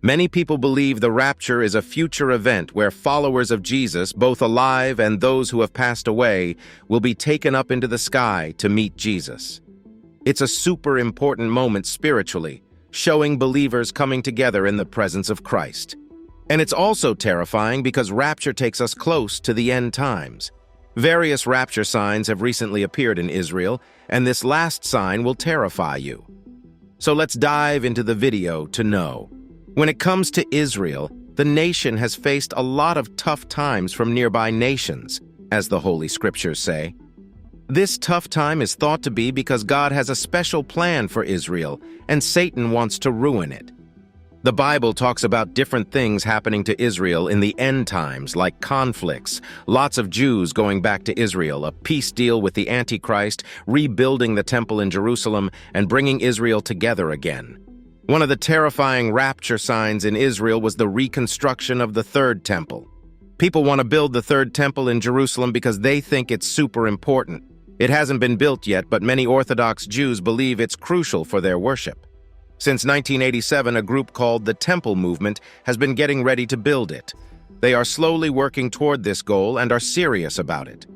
Many people believe the rapture is a future event where followers of Jesus, both alive and those who have passed away, will be taken up into the sky to meet Jesus. It's a super important moment spiritually, showing believers coming together in the presence of Christ. And it's also terrifying because rapture takes us close to the end times. Various rapture signs have recently appeared in Israel, and this last sign will terrify you. So let's dive into the video to know. When it comes to Israel, the nation has faced a lot of tough times from nearby nations, as the Holy Scriptures say. This tough time is thought to be because God has a special plan for Israel, and Satan wants to ruin it. The Bible talks about different things happening to Israel in the end times, like conflicts, lots of Jews going back to Israel, a peace deal with the Antichrist, rebuilding the temple in Jerusalem, and bringing Israel together again. One of the terrifying rapture signs in Israel was the reconstruction of the third temple. People want to build the third temple in Jerusalem because they think it's super important. It hasn't been built yet, but many Orthodox Jews believe it's crucial for their worship. Since 1987, a group called the Temple Movement has been getting ready to build it. They are slowly working toward this goal and are serious about it.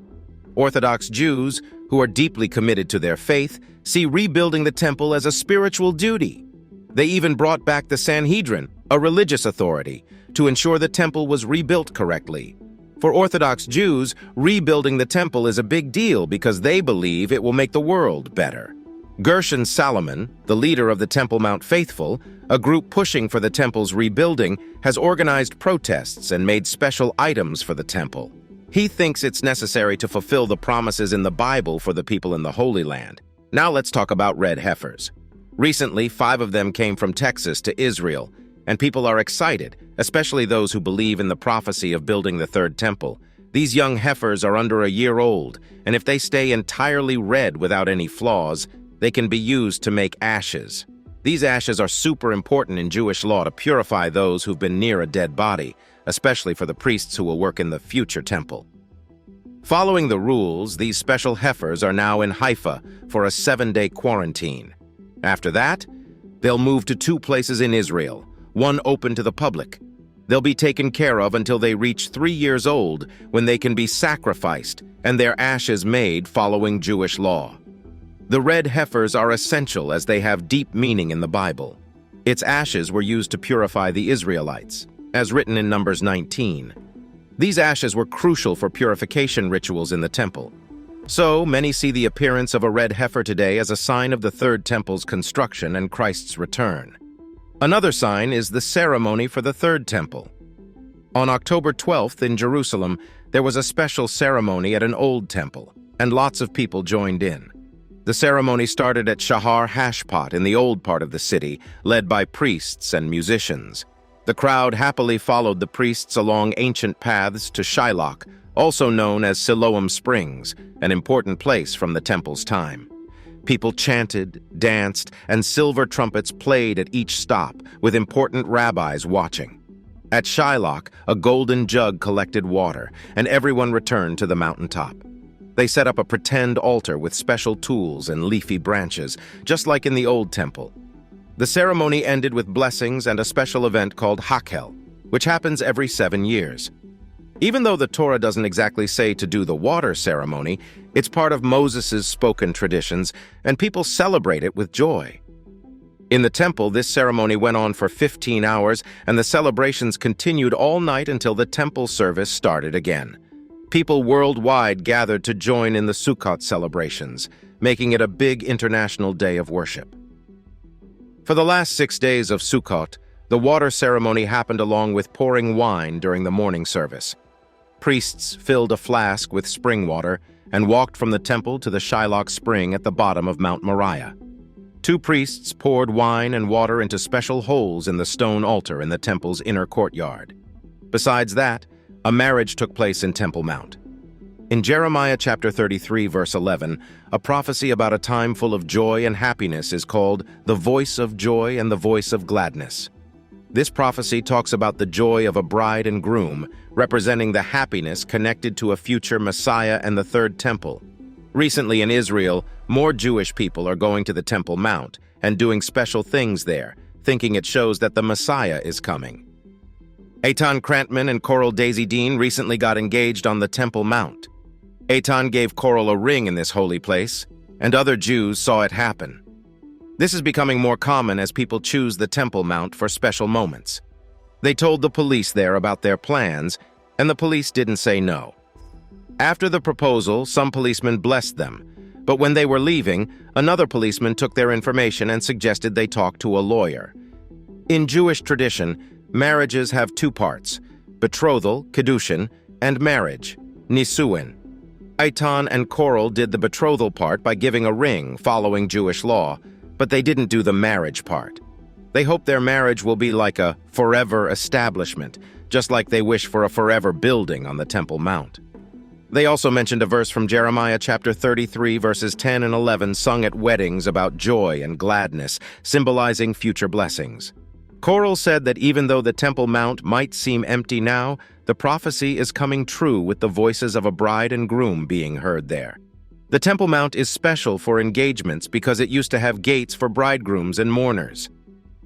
Orthodox Jews, who are deeply committed to their faith, see rebuilding the temple as a spiritual duty. They even brought back the Sanhedrin, a religious authority, to ensure the temple was rebuilt correctly. For Orthodox Jews, rebuilding the temple is a big deal because they believe it will make the world better. Gershon Salomon, the leader of the Temple Mount Faithful, a group pushing for the temple's rebuilding, has organized protests and made special items for the temple. He thinks it's necessary to fulfill the promises in the Bible for the people in the Holy Land. Now let's talk about red heifers. Recently, 5 of them came from Texas to Israel, and people are excited, especially those who believe in the prophecy of building the third temple. These young heifers are under a year old, and if they stay entirely red without any flaws, they can be used to make ashes. These ashes are super important in Jewish law to purify those who've been near a dead body, especially for the priests who will work in the future temple. Following the rules, these special heifers are now in Haifa for a 7-day quarantine. After that, they'll move to 2 places in Israel, one open to the public. They'll be taken care of until they reach 3 years old, when they can be sacrificed and their ashes made following Jewish law. The red heifers are essential as they have deep meaning in the Bible. Its ashes were used to purify the Israelites, as written in Numbers 19. These ashes were crucial for purification rituals in the temple. So, many see the appearance of a red heifer today as a sign of the third temple's construction and Christ's return. Another sign is the ceremony for the third temple. On October 12th in Jerusalem, there was a special ceremony at an old temple, and lots of people joined in. The ceremony started at Shahar Hashpot in the old part of the city, led by priests and musicians. The crowd happily followed the priests along ancient paths to Shiloh, also known as Siloam Springs, an important place from the temple's time. People chanted, danced, and silver trumpets played at each stop, with important rabbis watching. At Shiloh, a golden jug collected water, and everyone returned to the mountaintop. They set up a pretend altar with special tools and leafy branches, just like in the old temple. The ceremony ended with blessings and a special event called Hakel, which happens every 7 years. Even though the Torah doesn't exactly say to do the water ceremony, it's part of Moses' spoken traditions, and people celebrate it with joy. In the temple, this ceremony went on for 15 hours, and the celebrations continued all night until the temple service started again. People worldwide gathered to join in the Sukkot celebrations, making it a big international day of worship. For the last 6 days of Sukkot, the water ceremony happened along with pouring wine during the morning service. Priests filled a flask with spring water and walked from the temple to the Shiloh spring at the bottom of Mount Moriah. 2 priests poured wine and water into special holes in the stone altar in the temple's inner courtyard. Besides that, a marriage took place in Temple Mount. In Jeremiah chapter 33, verse 11, a prophecy about a time full of joy and happiness is called the voice of joy and the voice of gladness. This prophecy talks about the joy of a bride and groom, representing the happiness connected to a future Messiah and the third temple. Recently in Israel, more Jewish people are going to the Temple Mount and doing special things there thinking it shows that the Messiah is coming. Eitan Krantman and Coral Daisy Dean recently got engaged on the Temple Mount. Eitan gave Coral a ring in this holy place, and other Jews saw it happen. This is becoming more common as people choose the Temple Mount for special moments. They told the police there about their plans, and the police didn't say no. After the proposal, some policemen blessed them, but when they were leaving, another policeman took their information and suggested they talk to a lawyer. In Jewish tradition, marriages have two parts: betrothal, kedushin, and marriage, nisuin. Eitan and Coral did the betrothal part by giving a ring following Jewish law, but they didn't do the marriage part. They hope their marriage will be like a forever establishment, just like they wish for a forever building on the Temple Mount. They also mentioned a verse from Jeremiah chapter 33, verses 10 and 11, sung at weddings about joy and gladness, symbolizing future blessings. Coral said that even though the Temple Mount might seem empty now, the prophecy is coming true with the voices of a bride and groom being heard there. The Temple Mount is special for engagements because it used to have gates for bridegrooms and mourners.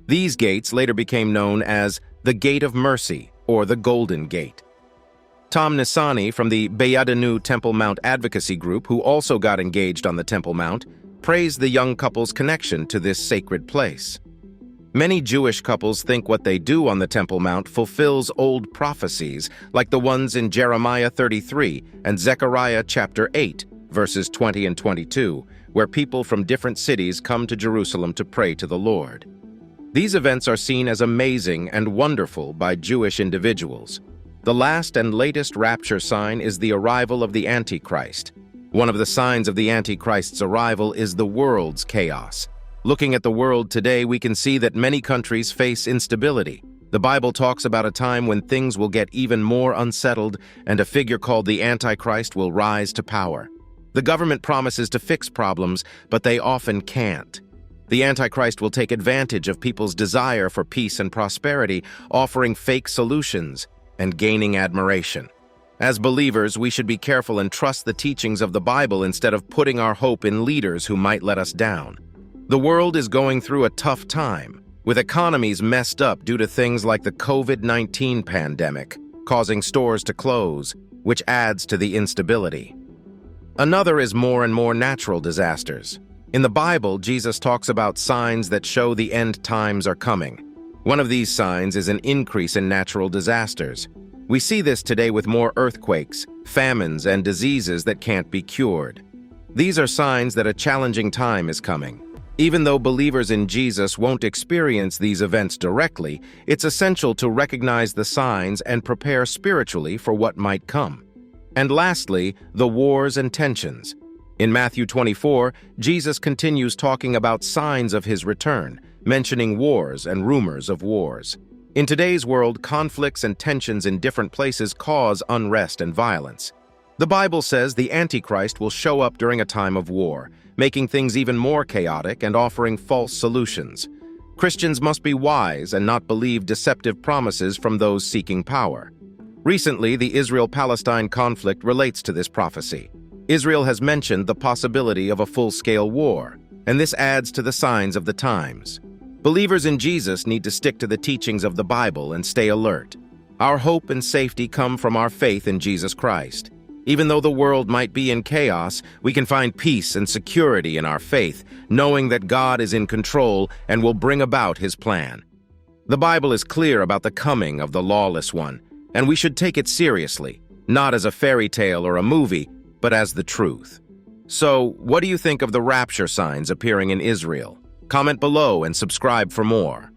These gates later became known as the Gate of Mercy or the Golden Gate. Tom Nisani from the Beyadanu Temple Mount Advocacy Group, who also got engaged on the Temple Mount, praised the young couple's connection to this sacred place. Many Jewish couples think what they do on the Temple Mount fulfills old prophecies, like the ones in Jeremiah 33 and Zechariah chapter 8, verses 20 and 22, where people from different cities come to Jerusalem to pray to the Lord. These events are seen as amazing and wonderful by Jewish individuals. The last and latest rapture sign is the arrival of the Antichrist. One of the signs of the Antichrist's arrival is the world's chaos. Looking at the world today, we can see that many countries face instability. The Bible talks about a time when things will get even more unsettled, and a figure called the Antichrist will rise to power. The government promises to fix problems, but they often can't. The Antichrist will take advantage of people's desire for peace and prosperity, offering fake solutions and gaining admiration. As believers, we should be careful and trust the teachings of the Bible instead of putting our hope in leaders who might let us down. The world is going through a tough time, with economies messed up due to things like the COVID-19 pandemic, causing stores to close, which adds to the instability. Another is more and more natural disasters. In the Bible, Jesus talks about signs that show the end times are coming. One of these signs is an increase in natural disasters. We see this today with more earthquakes, famines, and diseases that can't be cured. These are signs that a challenging time is coming. Even though believers in Jesus won't experience these events directly, it's essential to recognize the signs and prepare spiritually for what might come. And lastly, the wars and tensions. In Matthew 24, Jesus continues talking about signs of his return, mentioning wars and rumors of wars. In today's world, conflicts and tensions in different places cause unrest and violence. The Bible says the Antichrist will show up during a time of war, making things even more chaotic and offering false solutions. Christians must be wise and not believe deceptive promises from those seeking power. Recently, the Israel-Palestine conflict relates to this prophecy. Israel has mentioned the possibility of a full-scale war, and this adds to the signs of the times. Believers in Jesus need to stick to the teachings of the Bible and stay alert. Our hope and safety come from our faith in Jesus Christ. Even though the world might be in chaos, we can find peace and security in our faith, knowing that God is in control and will bring about his plan. The Bible is clear about the coming of the lawless one, and we should take it seriously, not as a fairy tale or a movie, but as the truth. So, what do you think of the rapture signs appearing in Israel? Comment below and subscribe for more.